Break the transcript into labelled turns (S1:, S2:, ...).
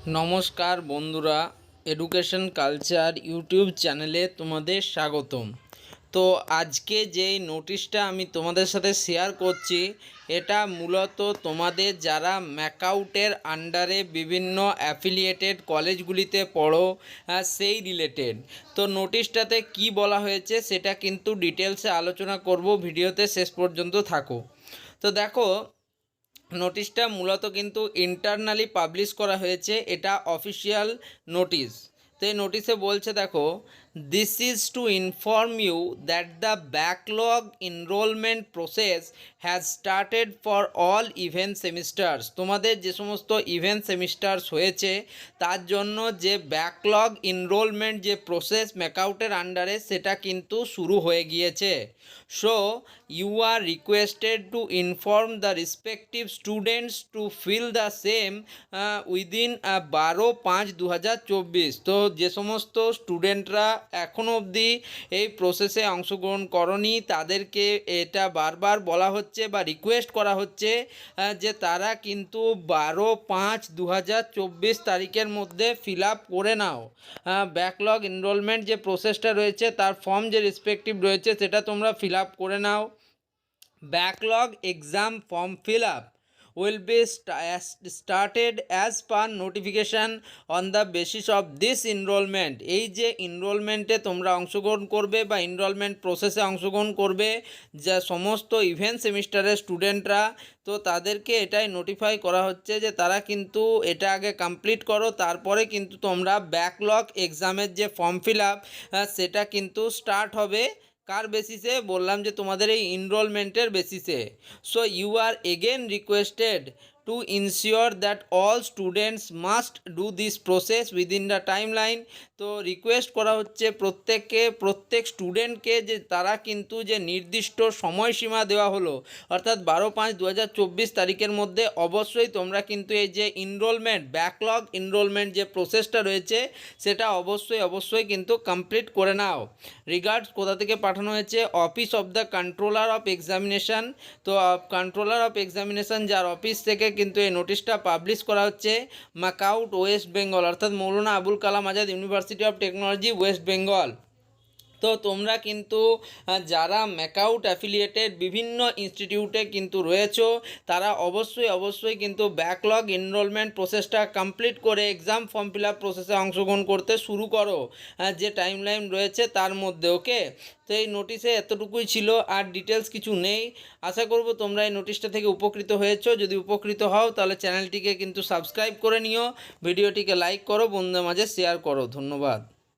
S1: নমস্কার বন্ধুরা, education culture YouTube চ্যানেলে তোমাদের স্বাগতম। তো আজকে যেই নোটিশটা আমি তোমাদের সাথে শেয়ার করছি, এটা মূলত তোমাদের যারা ম্যাকাউটের আন্ডারে বিভিন্ন অ্যাফিলিয়েটেড কলেজগুলিতে পড়ো সেই রিলেটেড। তো নোটিশটাতে কি বলা হয়েছে সেটা কিন্তু ডিটেলসে আলোচনা করব, ভিডিওতে শেষ পর্যন্ত থাকো। তো দেখো, নোটিশটা মূলত কিন্তু ইন্টারনালি পাবলিশ করা হয়েছে, এটা অফিসিয়াল নোটিশ। তো এই নোটিশে বলছে, দেখো, this is to inform you that the backlog enrolment process has started for all even semesters. তোমাদের যে সমস্ত ইভেন্ট সেমিস্টার্স হয়েছে তার জন্য যে ব্যাকলগ এনরোলমেন্ট যে প্রসেস ম্যাকাউটের আন্ডারে, সেটা কিন্তু শুরু হয়ে গিয়েছে। So you are requested to inform the respective students to fill the same within 12/5/2024। তো যে সমস্ত স্টুডেন্টরা এখনও অবধি এই প্রসেসে অংশগ্রহণ করনি তাদেরকে এটা বারবার বলা হচ্ছে বা রিকোয়েস্ট করা হচ্ছে যে তারা কিন্তু 12/5/2024 তারিখের মধ্যে ফিল আপ করে নাও। ব্যাকলগ এনরোলমেন্ট যে প্রসেসটা রয়েছে তার ফর্ম যে রেসপেক্টিভ রয়েছে সেটা তোমরা ফিল আপ করে নাও। Backlog exam form fill up will be started as per notification on the basis of this enrollment। এই যে এনরোলমেন্টে তোমরা অংশগ্রহণ করবে বা এনরোলমেন্ট প্রসেসে অংশগ্রহণ করবে যা সমস্ত ইভেন্ট সেমিস্টারের স্টুডেন্টরা, তো তাদেরকে এটাই নোটিফাই করা হচ্ছে যে তারা কিন্তু এটা আগে কমপ্লিট করো, তারপরে কিন্তু তোমরা ব্যাকলগ এক্সামের যে ফর্ম ফিল আপ সেটা কিন্তু স্টার্ট হবে। কার বেসিসে বললাম যে তোমাদের এই এনরোলমেন্টের বেসিসে। So you are again requested to ensure that all students must do this process within the timeline. তো রিকোয়েস্ট করা হচ্ছে প্রত্যেক স্টুডেন্টকে যে তারা কিন্তু যে নির্দিষ্ট সময়সীমা দেওয়া হলো, অর্থাৎ 12/5/2024 তারিখের মধ্যে অবশ্যই তোমরা কিন্তু এই যে এনরোলমেন্ট ব্যাকলগ এনরোলমেন্ট যে প্রসেসটা রয়েছে সেটা অবশ্যই কিন্তু কমপ্লিট করে নাও। রিগার্ডস কোথা থেকে পাঠানো হয়েছে? Office of the controller of examination. তো কন্ট্রোলার অফ এক্সামিনেশান যার অফিস থেকে কিন্তু এই নোটিশটা পাবলিশ করা হচ্ছে, ম্যাকাউট ওয়েস্ট বেঙ্গল, অর্থাৎ Maulana Abul Kalam Azad University of Technology West Bengal. তো তোমরা কিন্তু যারা ম্যাকাউট অ্যাফিলিয়েটেড বিভিন্ন ইনস্টিটিউটে কিন্তু রয়েছো তারা অবশ্যই কিন্তু ব্যাকলগ এনরোলমেন্ট প্রসেসটা কমপ্লিট করে এক্সাম ফর্ম ফিল আপ প্রসেসে অংশগ্রহণ করতে শুরু করো যে টাইমলাইন রয়েছে তার মধ্যে। ওকে, তো এই নোটিশে এতটুকুই ছিল, আর ডিটেলস কিছু নেই। আশা করব তোমরা এই নোটিশটা থেকে উপকৃত হয়েছো। যদি উপকৃত হও তাহলে চ্যানেলটিকে কিন্তু সাবস্ক্রাইব করে নিও, ভিডিওটিকে লাইক করো, বন্ধুদের মাঝে শেয়ার করো। ধন্যবাদ।